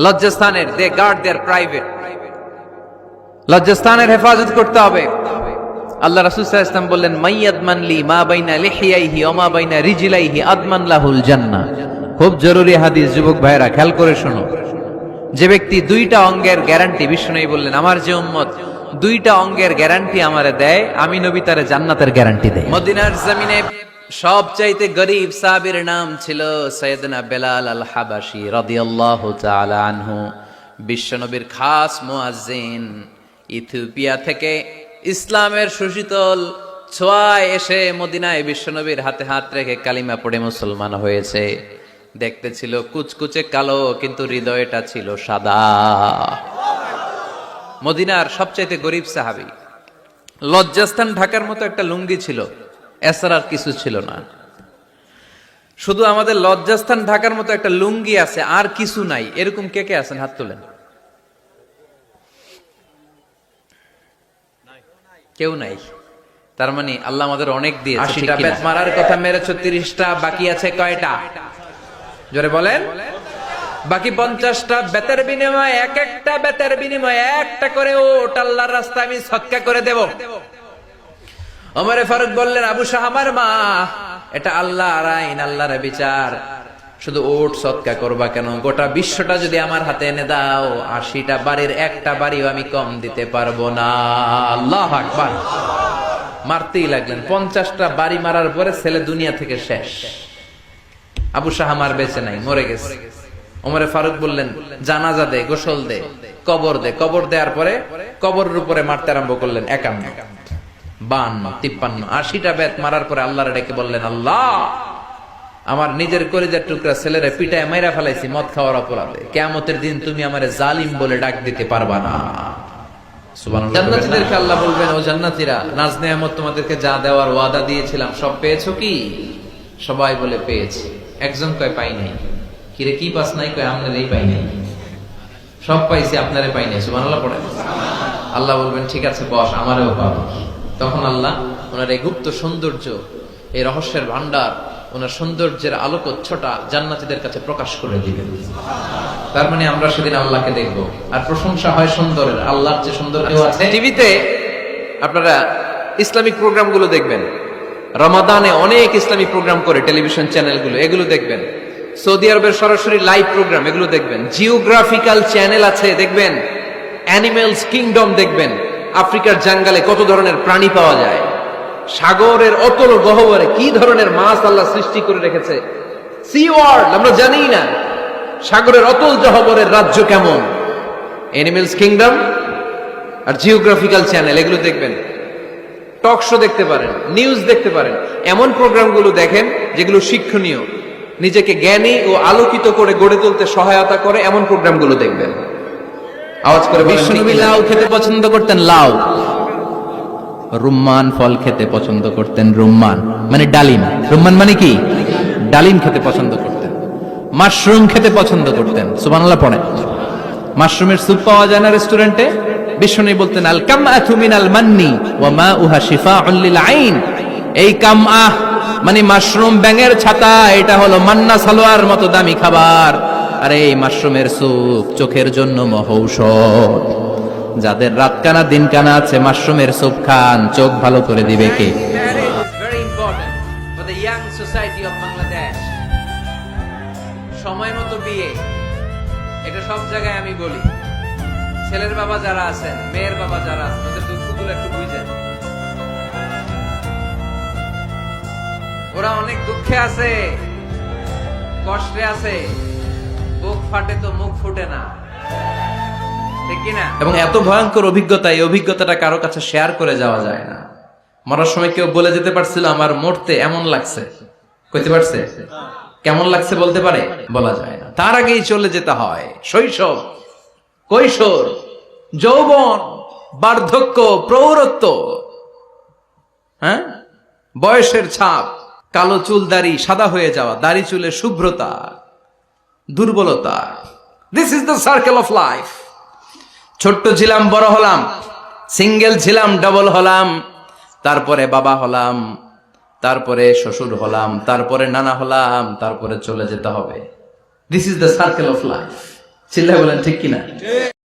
লজ্জাস্থানের, দে guard their private. লজ্জাস্থানের হেফাজত করতে হবে। আল্লাহ রাসূল সাল্লাল্লাহু আলাইহি ওয়াসাল্লাম বললেন, মাইয়াদমান লি মা বাইনা লিহিয়াইহি ওয়া মা বাইনা রিজলাইহি আদমান লাহুল জান্নাহ। খুব জরুরি হাদিস, যুবক ভাইরা খেয়াল করে শোনো। যে ব্যক্তি দুইটা অঙ্গের গ্যারান্টি, বিষ্ণু বললেন আমার যে উম্মত দুইটা অঙ্গের গ্যারান্টি আমারে দেয়, আমি নবী তারে জান্নাতের গ্যারান্টি দেই। মদিনার জমিনে সবচাইতে গরীব সাহাবীর নাম ছিল সাইয়েদনা বেলাল আল হাবাশী রাদিয়াল্লাহু তাআলা আনহু। বিশ্বনবীর খাস মুয়াজ্জিন। ইথিওপিয়া থেকে ইসলামের সুশীতল ছোঁয়ায় এসে মদিনায় বিশ্বনবীর হাতে হাত রেখে কালিমা পড়ে মুসলমান হয়েছে। দেখতে ছিল কুচকুচে কালো, কিন্তু হৃদয়টা ছিল সাদা। মদিনার সবচাইতে গরীব সাহাবী। লজ্জাস্থান ঢাকার মতো একটা লুঙ্গি ছিল, এছাড়া আর কিছু ছিল না। শুধু আমাদের লজ্জাস্থান ঢাকার মতো একটা লুঙ্গি আছে, আর কিছু নাই। এরকম কে কে আছেন? হাত তোলেন। কেউ নাই। তার মানে আল্লাহ আমাদের অনেক দিয়েছে। 80টা বেত মারার কথা মেরেছো, 30টা বাকি আছে কয়টা? জোরে বলেন। বাকি 50টা বেতের বিনিময়ে, এক একটা বেতের বিনিময়ে একটা করে ওট আল্লাহর রাস্তায় আমি সদকা করে দেব। ওমরে ফারুক বললেন, আবু শাহামার মা, এটা আল্লাহর আইন, আল্লাহর বিচার। শুধু ওট সদকা করবা কেন? গোটা বিশ্বটা যদি আমার হাতে এনে দাও, 80টা বাড়ির একটা বাড়িও আমি কম দিতে পারবো না। আল্লাহু আকবার। মারতেই লাগলেন। 50টা বাড়ি মারার পরে ছেলে দুনিয়া থেকে শেষ। আবু শাহামার বেঁচে নাই, মরে গেছে। ওমরে ফারুক বললেন, জানাজা দে, গোসল দে, কবর দে। কবর দেওয়ার পরে কবরের উপরে মারতে আরম্ভ করলেন। 51, 52, 53, 80টা বেত মারার পরে আল্লাহরে ডেকে বললেন, আল্লাহ, আমার নিজের কলিজার টুকরা ছেলেরে পিটায় মাইরা ফেলাইছি মদ খাওয়ার অপরাধে। কিয়ামতের দিন তুমি আমারে জালিম বলে ডাক দিতে পারবা না। সুবহানাল্লাহ। জান্নাতীদেরকে আল্লাহ বলবেন, ও জান্নাতীরা, নাজ নেয়ামত তোমাদেরকে যা দেওয়ার ওয়াদা দিয়েছিলাম সব পেয়েছো কি? সবাই বলে পেয়েছি। একজন কয় পাই নাই। কিরে কি পাস নাই? কয় আপনারই পাই নাই। সব পাইছি, আপনারে পাই নাই। সুবহানাল্লাহ পড়ে। আল্লাহ বলবেন, ঠিক আছে বস, আমারেও পাবো। তখন আল্লাহ ওনার এই গুপ্ত সৌন্দর্য, এই রহস্যের ভান্ডার, ওনার সৌন্দর্যের আলোকচ্ছটা জান্নাতীদের কাছে প্রকাশ করে দিবেন। তার মানে আমরা সেদিন আল্লাহকে দেখব। আর প্রশংসা হয় সুন্দরের, আল্লাহর যে সুন্দর কেউ আছে। টিভিতে আপনারা ইসলামিক প্রোগ্রামগুলো দেখবেন। রমাদানে অনেক ইসলামিক প্রোগ্রাম করে টেলিভিশন চ্যানেলগুলো, এগুলো দেখবেন। সৌদি আরবের সরাসরি লাইভ প্রোগ্রাম, এগুলো দেখবেন। জিওগ্রাফিক্যাল চ্যানেল আছে, দেখবেন। অ্যানিমেলস কিংডম দেখবেন। আফ্রিকার জঙ্গলে কত ধরনের প্রাণী পাওয়া যায়। সাগরের অতল গহ্বরে কি ধরনের মাছ আল্লাহ সৃষ্টি করে রেখেছে। সি ওয়ার্ল্ড আমরা জানি না। সাগরের অতল গহ্বরের রাজ্য কেমন। অ্যানিমেলস কিংডম আর জিওগ্রাফিক্যাল চ্যানেল, এগুলো দেখবেন। টক শো দেখতে পারেন, নিউজ দেখতে পারেন। এমন প্রোগ্রামগুলো দেখেন যেগুলো শিক্ষণীয়, নিজেকে জ্ঞানী ও আলোকিত করে গড়ে তুলতে সহায়তা করে, এমন প্রোগ্রামগুলো দেখবেন। আওয়াজ করে। বিশ্বনবী লাউ খেতে পছন্দ করতেন। লাউ। রুম্মান ফল খেতে পছন্দ করতেন। রুম্মান মানে ডালিম। রুম্মান মানে কি? ডালিম খেতে পছন্দ করতেন। মাশরুম খেতে পছন্দ করতেন। সুবহানাল্লাহ পড়েন। মাশরুমের স্যুপ পাওয়া যায় না রেস্টুরেন্টে? বিশ্বনবী বলতেন, আল কামআতু মিনাল মান্নি ওয়া মাউহা শিফাউন লিল আইন। এই কামআহ মানে মাশরুম, ব্যাঙের ছাতা, এটা হলো মান্না সালোয়ার মতো দামি খাবার। আর এই মাশরুমের স্যুপ চোখের জন্য মহৌষধ। যাদের রাত কানা দিন কানা আছে, মাশরুমের স্যুপ খান, চোখ ভালো করে দিবে কে? সময় মতো বিয়ে, এটা সব জায়গায় আমি বলি। ছেলের বাবা যারা আছেন, মেয়ের বাবা যারা আছেন, ওদের দুঃখগুলো একটু বুঝেন। ওরা অনেক দুঃখে আছে, কষ্টে আছে। বুক ফাটে তো মুখ ফুটে না, ঠিক কিনা? এবং এত ভয়ঙ্কর অভিজ্ঞতা, এই অভিজ্ঞতাটা কারো কাছে শেয়ার করে যাওয়া যায় না। মরার সময় কেউ বলে যেতে পারছিল, আমার মরতে এমন লাগছে। কইতে পারছে? কেমন লাগছে বলতে পারে? বলা যায় না। তার আগেই চলে যেতে হয় শৈশব, কৈশোর, যৌবন, বার্ধক্য, প্রৌঢ়ত্ব, হ্যাঁ, বয়সের ছাপ, কালো চুল দাড়ি সাদা হয়ে যাওয়া, দাড়ি চুলে শুভ্রতা, দুর্বলতা। This is the circle of life. ছোট্ট ছিলাম, বড় হলাম, সিঙ্গেল ছিলাম, ডাবল হলাম, তারপরে বাবা হলাম, তারপরে শ্বশুর হলাম, তারপরে নানা হলাম, তারপরে চলে যেতে হবে। This is the circle of life. চিল্লায় বলেন ঠিক কিনা?